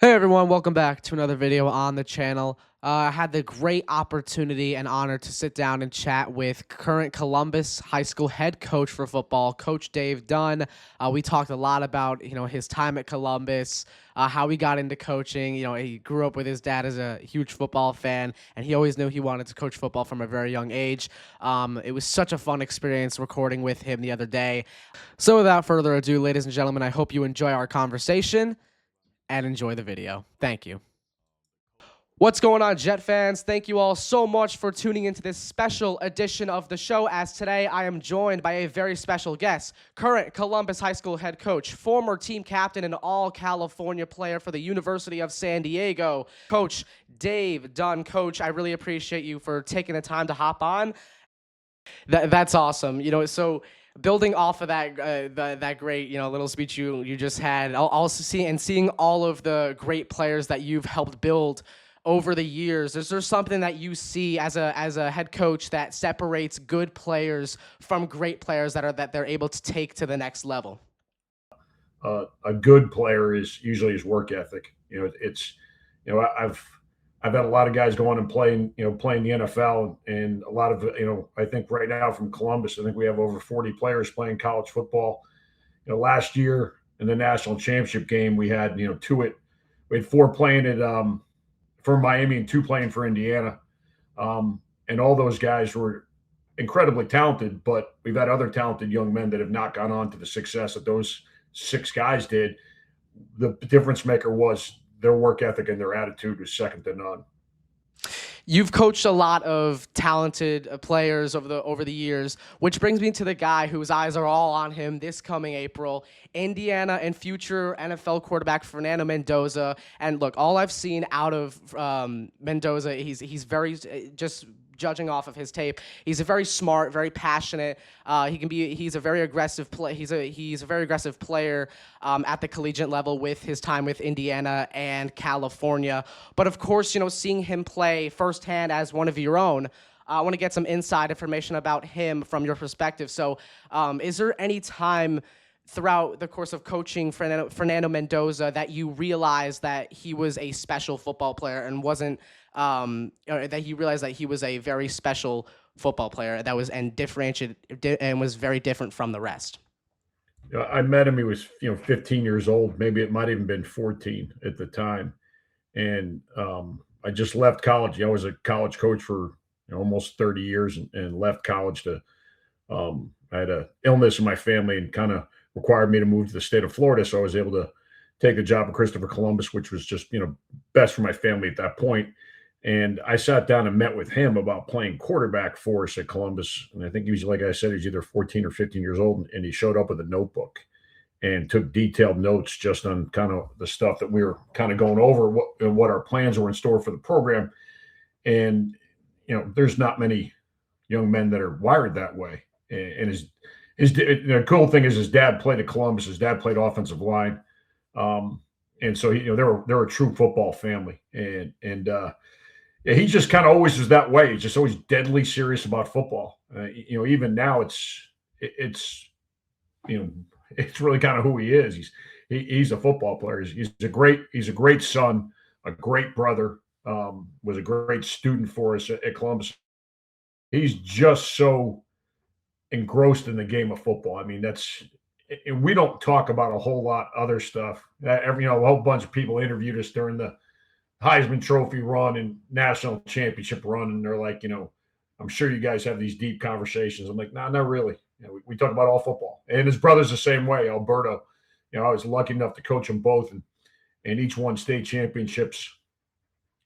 Hey everyone, welcome back to another video on the channel. I had the great opportunity and honor to sit down and chat with current Columbus High School head coach for football, Coach Dunn. We talked a lot about his time at Columbus, how he got into coaching. He grew up with his dad as a huge football fan, and he always knew he wanted to coach football from a very young age. It was such a fun experience recording with him the other day. So without further ado, ladies and gentlemen, I hope you enjoy our conversation and enjoy the video. Thank you. What's going on, Jet fans? Thank you all so much for tuning into this special edition of the show, as today I am joined by a very special guest, current Columbus High School head coach, former team captain and all-California player for the University of San Diego, Coach Dave Dunn. Coach, I really appreciate you for taking the time to hop on. That's awesome. So building off of that that great little speech you just had, also seeing all of the great players that you've helped build over the years, is there something that you see as a head coach that separates good players from great players that they're able to take to the next level? A good player is usually his work ethic. It's I've had a lot of guys go on and playing the NFL, and a lot of I think right now from Columbus, I think we have over 40 players playing college football. Last year in the national championship game, we had we had four playing at for Miami and two playing for Indiana, and all those guys were incredibly talented. But we've had other talented young men that have not gone on to the success that those six guys did. The difference maker was their work ethic and their attitude was second to none. You've coached a lot of talented players over the years, which brings me to the guy whose eyes are all on him this coming April, Indiana and future NFL quarterback Fernando Mendoza. And look, all I've seen out of Mendoza, he's very just judging off of his tape, he's a very smart, very passionate. He's a very aggressive he's a very aggressive player at the collegiate level with his time with Indiana and California. But of course, seeing him play firsthand as one of your own, I want to get some inside information about him from your perspective. So, is there any time throughout the course of coaching Fernando Mendoza that you realized that he was a special football player and wasn't or that you realized that he was a very special football player that was differentiated and was very different from the rest? I met him. He was 15 years old. Maybe it might even been 14 at the time, and I just left college. I was a college coach for almost 30 years, and left college to. I had an illness in my family and kind of required me to move to the state of Florida, so I was able to take the job at Christopher Columbus, which was just best for my family at that point. And I sat down and met with him about playing quarterback for us at Columbus. And I think he was, like I said, he's either 14 or 15 years old. And he showed up with a notebook and took detailed notes just on kind of the stuff that we were kind of going over, what our plans were in store for the program. And, there's not many young men that are wired that way. And the cool thing is his dad played at Columbus. His dad played offensive line. And so, they're a true football family. And yeah, he just kind of always was that way. He's just always deadly serious about football. Even now it's it's really kind of who he is. He's a football player. He's a great son, a great brother. Was a great student for us at Columbus. He's just so engrossed in the game of football. I mean, and we don't talk about a whole lot other stuff. A whole bunch of people interviewed us during the Heisman Trophy run and national championship run, and they're like, I'm sure you guys have these deep conversations. I'm like, no, not really. We talk about all football, and his brother's the same way. Alberto, I was lucky enough to coach them both, and each won state championships.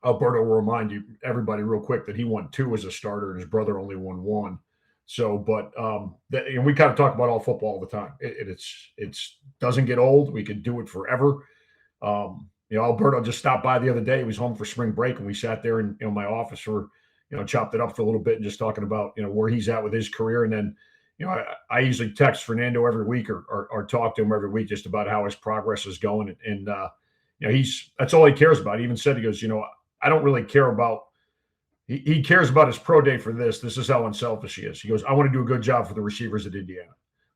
Alberto will remind everybody real quick that he won 2 as a starter, and his brother only won 1. So, but and we kind of talk about all football all the time. It's doesn't get old. We could do it forever. Alberto just stopped by the other day. He was home for spring break, and we sat there in my office for, chopped it up for a little bit and just talking about, where he's at with his career. And then, I usually text Fernando every week or talk to him every week just about how his progress is going. And that's all he cares about. He even said, he goes, I don't really care about, he cares about his pro day for this. This is how unselfish he is. He goes, I want to do a good job for the receivers at Indiana.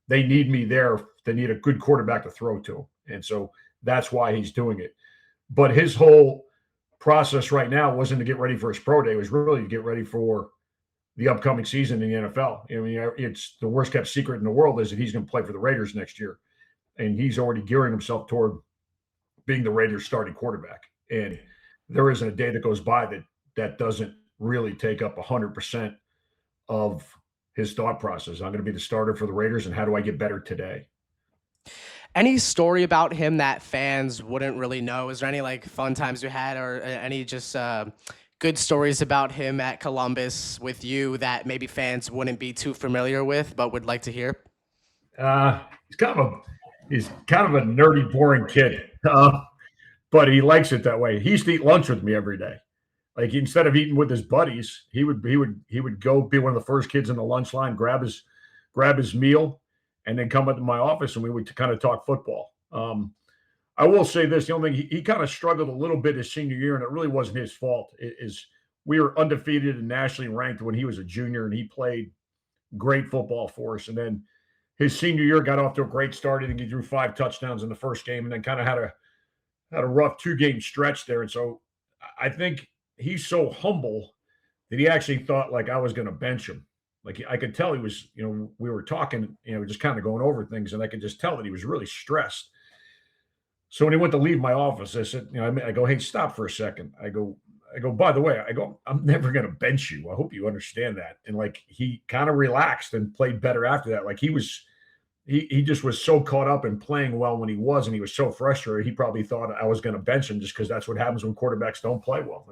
They need me there. They need a good quarterback to throw to. And so that's why he's doing it. But his whole process right now wasn't to get ready for his pro day. It was really to get ready for the upcoming season in the NFL. I mean, it's the worst kept secret in the world is that he's going to play for the Raiders next year, and he's already gearing himself toward being the Raiders' starting quarterback. And there isn't a day that goes by that doesn't really take up 100% of his thought process. I'm going to be the starter for the Raiders, and how do I get better today? Any story about him that fans wouldn't really know? Is there any like fun times you had, or any just good stories about him at Columbus with you that maybe fans wouldn't be too familiar with, but would like to hear? Uh, he's kind of a he's kind of a nerdy, boring kid, but he likes it that way. He used to eat lunch with me every day. Like instead of eating with his buddies, he would go be one of the first kids in the lunch line, grab his meal, and then come into my office and we would kind of talk football. I will say this: the only thing he kind of struggled a little bit his senior year, and it really wasn't his fault. Is we were undefeated and nationally ranked when he was a junior, and he played great football for us. And then his senior year got off to a great start. I think he threw 5 touchdowns in the first game, and then kind of had a rough 2 game stretch there. And so I think he's so humble that he actually thought like I was going to bench him. Like I could tell he was, we were talking, just kind of going over things, and I could just tell that he was really stressed. So when he went to leave my office, I said, I go, hey, stop for a second. I go, by the way, I'm never going to bench you. I hope you understand that. And like he kind of relaxed and played better after that. Like he just was so caught up in playing well when he was, and he was so frustrated. He probably thought I was going to bench him just because that's what happens when quarterbacks don't play well.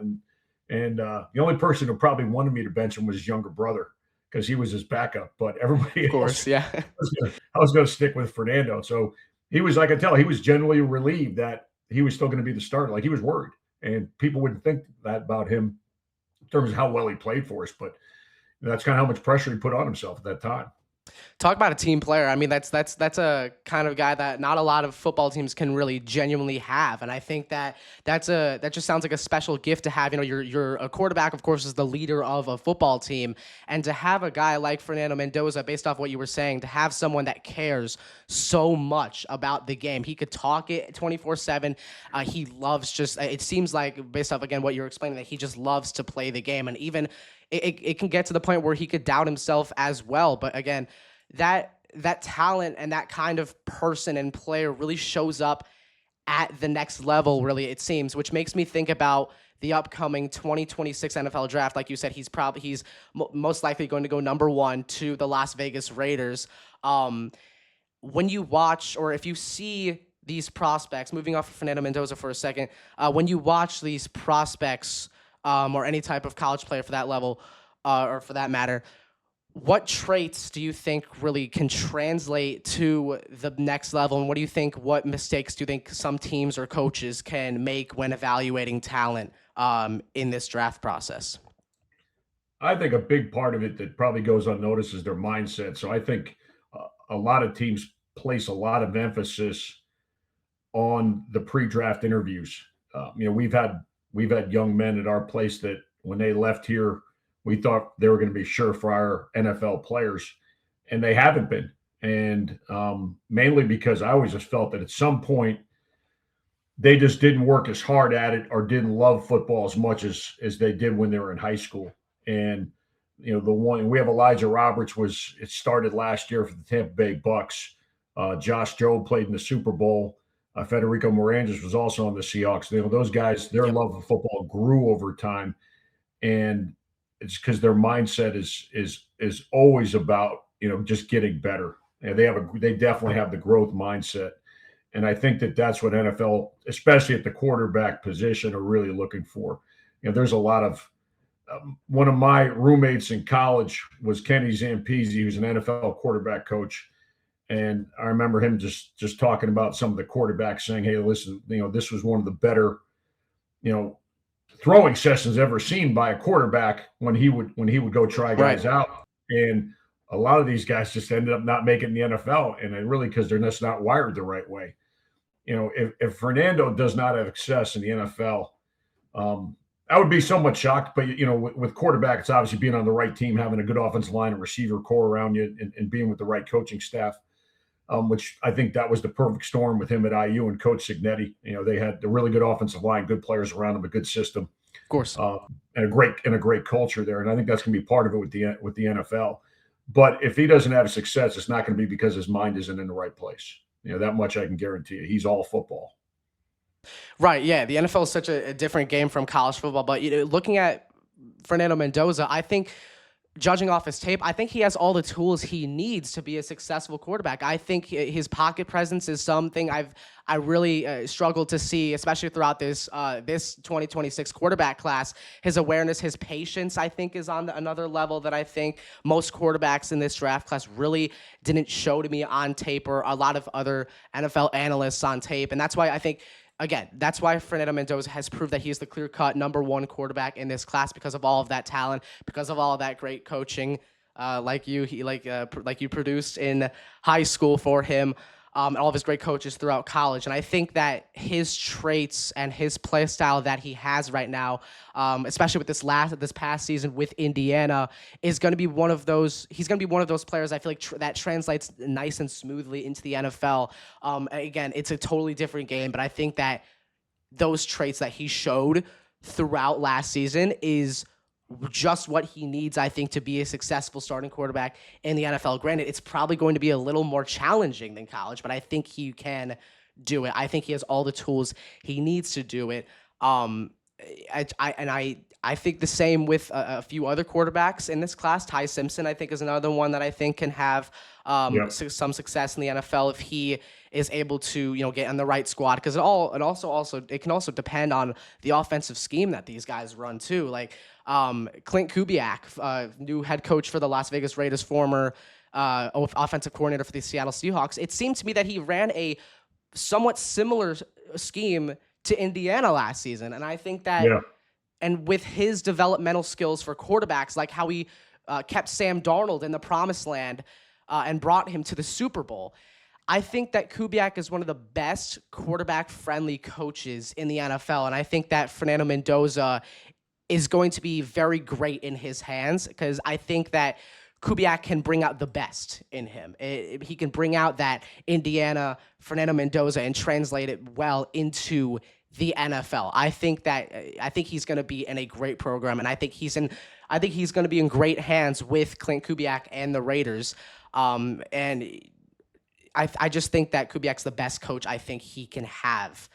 And the only person who probably wanted me to bench him was his younger brother because he was his backup. But Of everybody else, course, yeah. I was going to stick with Fernando. So he was, I could tell, he was genuinely relieved that he was still going to be the starter. Like he was worried, and people wouldn't think that about him in terms of how well he played for us. But that's kind of how much pressure he put on himself at that time. Talk about a team player. I mean, that's a kind of guy that not a lot of football teams can really genuinely have, and I think that just sounds like a special gift to have. You're a quarterback, of course, is the leader of a football team, and to have a guy like Fernando Mendoza, based off what you were saying, to have someone that cares so much about the game. He could talk it 24/7. He loves just. It seems like based off again what you're explaining that he just loves to play the game, and even it can get to the point where he could doubt himself as well. But again, that talent and that kind of person and player really shows up at the next level, really, it seems, which makes me think about the upcoming 2026 NFL draft. Like you said, he's most likely going to go number one to the Las Vegas Raiders. When you watch, or if you see these prospects, moving off of Fernando Mendoza for a second, when you watch these prospects, or any type of college player for that level, or for that matter, what traits do you think really can translate to the next level? And what mistakes do you think some teams or coaches can make when evaluating talent, in this draft process? I think a big part of it that probably goes unnoticed is their mindset. So I think a lot of teams place a lot of emphasis on the pre-draft interviews. We've had young men at our place that when they left here, we thought they were going to be surefire NFL players, and they haven't been. And mainly because I always just felt that at some point they just didn't work as hard at it or didn't love football as much as they did when they were in high school. And the one we have Elijah Roberts it started last year for the Tampa Bay Bucks. Josh Jobe played in the Super Bowl. Federico Morangis was also on the Seahawks. Those guys, their Yep. love of football grew over time, and it's because their mindset is always about just getting better. And they definitely have the growth mindset, and I think that's what NFL, especially at the quarterback position, are really looking for. There's a lot of one of my roommates in college was Kenny Zampese, who's an NFL quarterback coach. And I remember him just talking about some of the quarterbacks saying, "Hey, listen, this was one of the better, you know, throwing sessions ever seen by a quarterback when he would go try Right. guys out." And a lot of these guys just ended up not making the NFL, and really because they're just not wired the right way. If Fernando does not have success in the NFL, um, I would be somewhat shocked. But with quarterback, it's obviously being on the right team, having a good offensive line and receiver core around you, and being with the right coaching staff. which I think that was the perfect storm with him at IU and Coach Signetti. They had a really good offensive line, good players around them, a good system, Of course. and a great culture there. And I think that's going to be part of it with the NFL. But if he doesn't have success, it's not going to be because his mind isn't in the right place. That much I can guarantee you. He's all football. Right. Yeah. The NFL is such a different game from college football. But looking at Fernando Mendoza, I think, judging off his tape, I think he has all the tools he needs to be a successful quarterback. I think his pocket presence is something I really struggled to see, especially throughout this 2026 quarterback class. His awareness, his patience, I think, is on another level that I think most quarterbacks in this draft class really didn't show to me on tape, or a lot of other NFL analysts on tape. And that's why I think, again, that's why Fernando Mendoza has proved that he's the clear-cut #1 quarterback in this class, because of all of that talent, because of all of that great coaching, like you produced in high school for him, and all of his great coaches throughout college. And I think that his traits and his play style that he has right now, especially with this past season with Indiana, is going to be one of those. He's going to be one of those players I feel like that translates nice and smoothly into the NFL. Again, it's a totally different game, but I think that those traits that he showed throughout last season is just what he needs, I think, to be a successful starting quarterback in the NFL. Granted, it's probably going to be a little more challenging than college, but I think he can do it. I think he has all the tools he needs to do it. I think the same with a few other quarterbacks in this class. Ty Simpson, I think, is another one that I think can have some success in the NFL if he is able to get on the right squad, because it can also depend on the offensive scheme that these guys run too. Like Clint Kubiak, new head coach for the Las Vegas Raiders, former offensive coordinator for the Seattle Seahawks. It seemed to me that he ran a somewhat similar scheme to Indiana last season, and I think that. Yeah. And with his developmental skills for quarterbacks, like how he kept Sam Darnold in the promised land and brought him to the Super Bowl, I think that Kubiak is one of the best quarterback-friendly coaches in the NFL. And I think that Fernando Mendoza is going to be very great in his hands, because I think that Kubiak can bring out the best in him. He can bring out that Indiana Fernando Mendoza and translate it well into the NFL. I think he's going to be in a great program, and I think he's going to be in great hands with Clint Kubiak and the Raiders. And I just think that Kubiak's the best coach I think he can have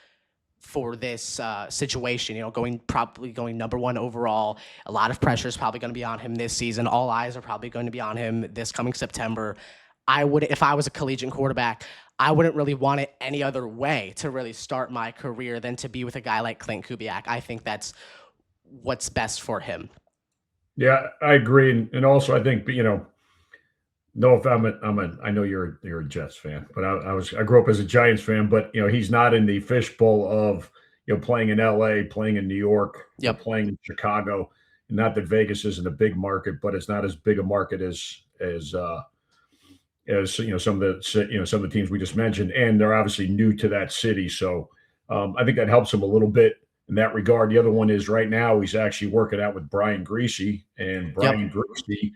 for this situation. Probably going #1 overall. A lot of pressure is probably going to be on him this season. All eyes are probably going to be on him this coming September. If I was a collegiate quarterback, I wouldn't really want it any other way to really start my career than to be with a guy like Clint Kubiak. I think that's what's best for him. Yeah, I agree, and also I think no, if I know you're a Jets fan, but I grew up as a Giants fan, but he's not in the fishbowl of playing in LA, playing in New York, playing in Chicago. Not that Vegas isn't a big market, but it's not as big a market as some of the teams we just mentioned, and they're obviously new to that city. So I think that helps him a little bit in that regard. The other one is right now he's actually working out with Brian Griese, and Brian Griese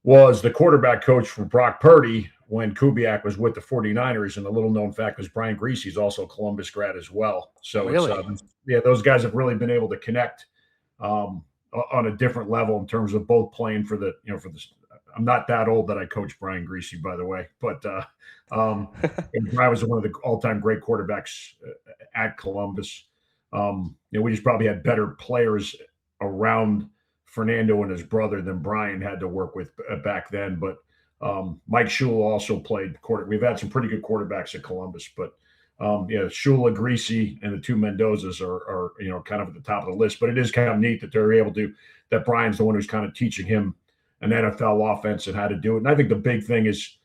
was the quarterback coach for Brock Purdy when Kubiak was with the 49ers. And the little known fact is Brian Griese is also a Columbus grad as well. So really? Those guys have really been able to connect on a different level in terms of both playing for the I'm not that old that I coached Brian Griese, by the way, but Brian was one of the all-time great quarterbacks at Columbus. We just probably had better players around Fernando and his brother than Brian had to work with back then. But Mike Shula also played quarter. We've had some pretty good quarterbacks at Columbus, but Shula, Griese, and the two Mendozas are kind of at the top of the list. But it is kind of neat that they're able to. That Brian's the one who's kind of teaching him an NFL offense and how to do it. And I think the big thing is,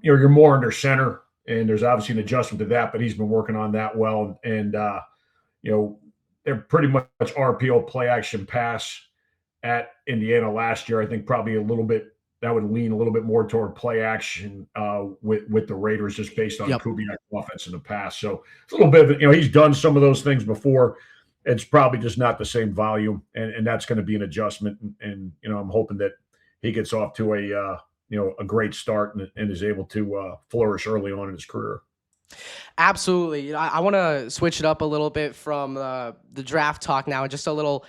you're more under center, and there's obviously an adjustment to that, but he's been working on that well. And they're pretty much RPO play action pass at Indiana last year. I think probably a little bit that would lean a little bit more toward play action with the Raiders, just based on Kubiak's offense in the past. So it's a little bit of he's done some of those things before. It's probably just not the same volume, and that's going to be an adjustment. And I'm hoping that he gets off to a great start and is able to flourish early on in his career. Absolutely. I want to switch it up a little bit from the draft talk now, and just a little,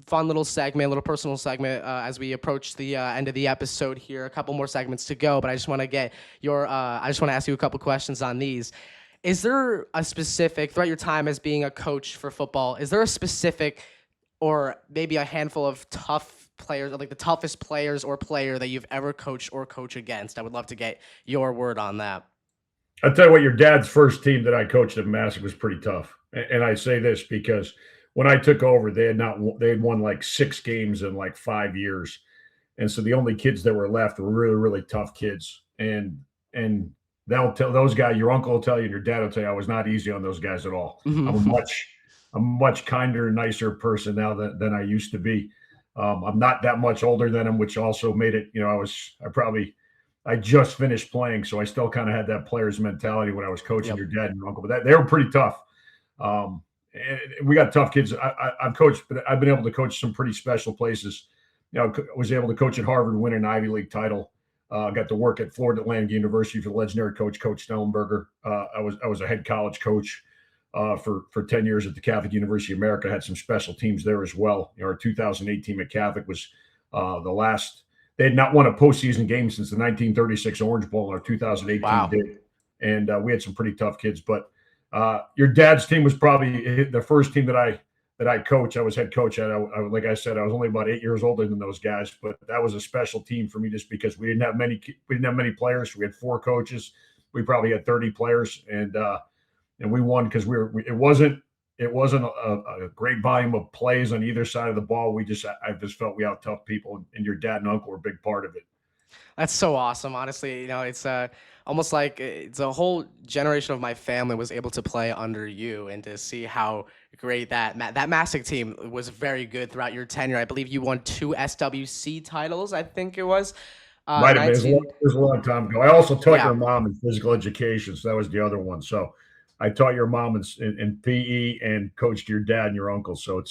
fun little segment, a little personal segment as we approach the end of the episode here. A couple more segments to go, but I just want to get I just want to ask you a couple questions on these. Is there a specific, throughout your time as being a coach for football, is there a specific or maybe a handful of tough players, like the toughest players or player that you've ever coached or coach against? I would love to get your word on that. I'll tell you what, your dad's first team that I coached at Massick was pretty tough. And I say this because when I took over, they had won like 6 games in like 5 years. And so the only kids that were left were really, really tough kids. And they'll tell those guys, your uncle will tell you, and your dad will tell you, I was not easy on those guys at all. I'm a much kinder, nicer person now than I used to be. I'm not that much older than him, which also made it, I just finished playing, so I still kind of had that player's mentality when I was coaching your dad and your uncle. But they were pretty tough. And we got tough kids. I've coached, but I've been able to coach some pretty special places. I was able to coach at Harvard, win an Ivy League title. Got to work at Florida Atlantic University for the legendary Coach Stellenberger. I was a head college coach for 10 years at the Catholic University of America. Had some special teams there as well. Our 2008 team at Catholic was the last. They had not won a postseason game since the 1936 Orange Bowl. Our 2008 team did, and we had some pretty tough kids. But your dad's team was probably the first team that I coached. I was head coach at. Like I said, I was only about 8 years older than those guys, but that was a special team for me just because we didn't have many players. We had 4 coaches. We probably had 30 players, and we won because it wasn't a great volume of plays on either side of the ball. I just felt we out tough people, and your dad and uncle were a big part of it. That's so awesome. Honestly, it's almost like it's a whole generation of my family was able to play under you, and to see how great that Massick team was very good throughout your tenure. I believe you won 2 SWC titles, I think it was. Might have been. It was a long time ago. I also taught your mom in physical education, so that was the other one. So I taught your mom in PE and coached your dad and your uncle. So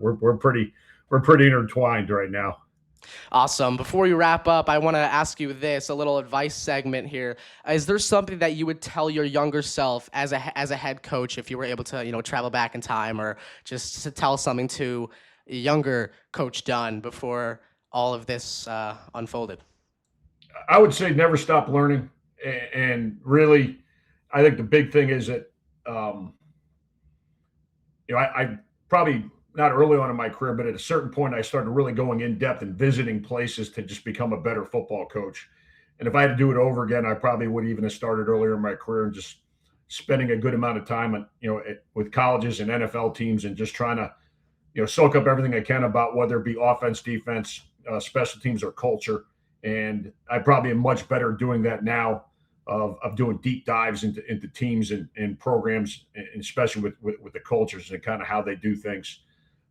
we're pretty intertwined right now. Awesome. Before we wrap up, I want to ask you this, a little advice segment here. Is there something that you would tell your younger self as a head coach if you were able to, travel back in time, or just to tell something to younger Coach Dunn before all of this unfolded? I would say never stop learning. And really, I think the big thing is that, I probably not early on in my career, but at a certain point, I started really going in depth and visiting places to just become a better football coach. And if I had to do it over again, I probably would even have started earlier in my career and just spending a good amount of time, with colleges and NFL teams, and just trying to, soak up everything I can about whether it be offense, defense, special teams, or culture. And I probably am much better doing that now, of doing deep dives into teams and programs, and especially with the cultures and kind of how they do things.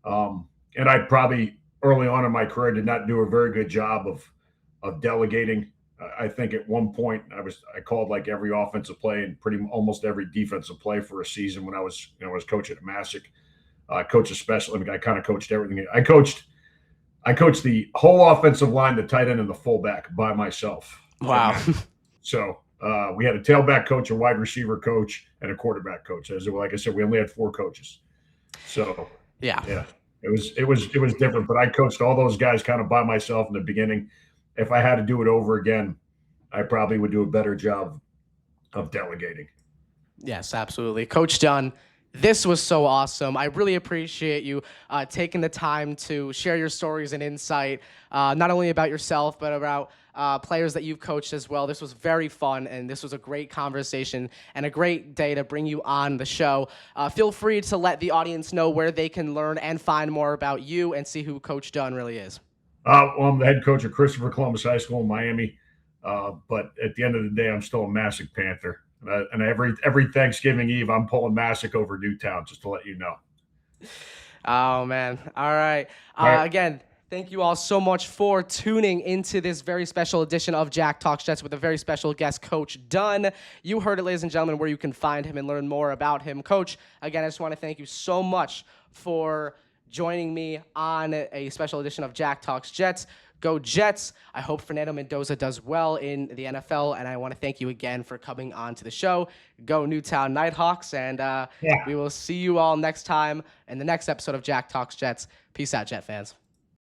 And I probably early on in my career did not do a very good job of delegating. I think at one point I called like every offensive play and almost every defensive play for a season when I was coaching at Massick. I coached a special. I kind of coached everything. I coached the whole offensive line, the tight end, and the fullback by myself. Wow. So we had a tailback coach, a wide receiver coach, and a quarterback coach. Like I said, we only had 4 coaches. So yeah, it was different. But I coached all those guys kind of by myself in the beginning. If I had to do it over again, I probably would do a better job of delegating. Yes, absolutely. Coach Dunn, this was so awesome. I really appreciate you taking the time to share your stories and insight, not only about yourself, but about players that you've coached as well. This was very fun, and this was a great conversation and a great day to bring you on the show. Feel free to let the audience know where they can learn and find more about you and see who Coach Dunn really is. Well, I'm the head coach of Christopher Columbus High School in Miami, but at the end of the day, I'm still a Massick Panther. And every Thanksgiving Eve, I'm pulling Massick over Newtown, just to let you know. Oh, man. All right. Again, thank you all so much for tuning into this very special edition of Jack Talks Jets with a very special guest, Coach Dunn. You heard it, ladies and gentlemen, where you can find him and learn more about him. Coach, again, I just want to thank you so much for joining me on a special edition of Jack Talks Jets. Go Jets. I hope Fernando Mendoza does well in the NFL, and I want to thank you again for coming on to the show. Go Newtown Nighthawks, and Yeah. we will see you all next time in the next episode of Jack Talks Jets. Peace out, Jet fans.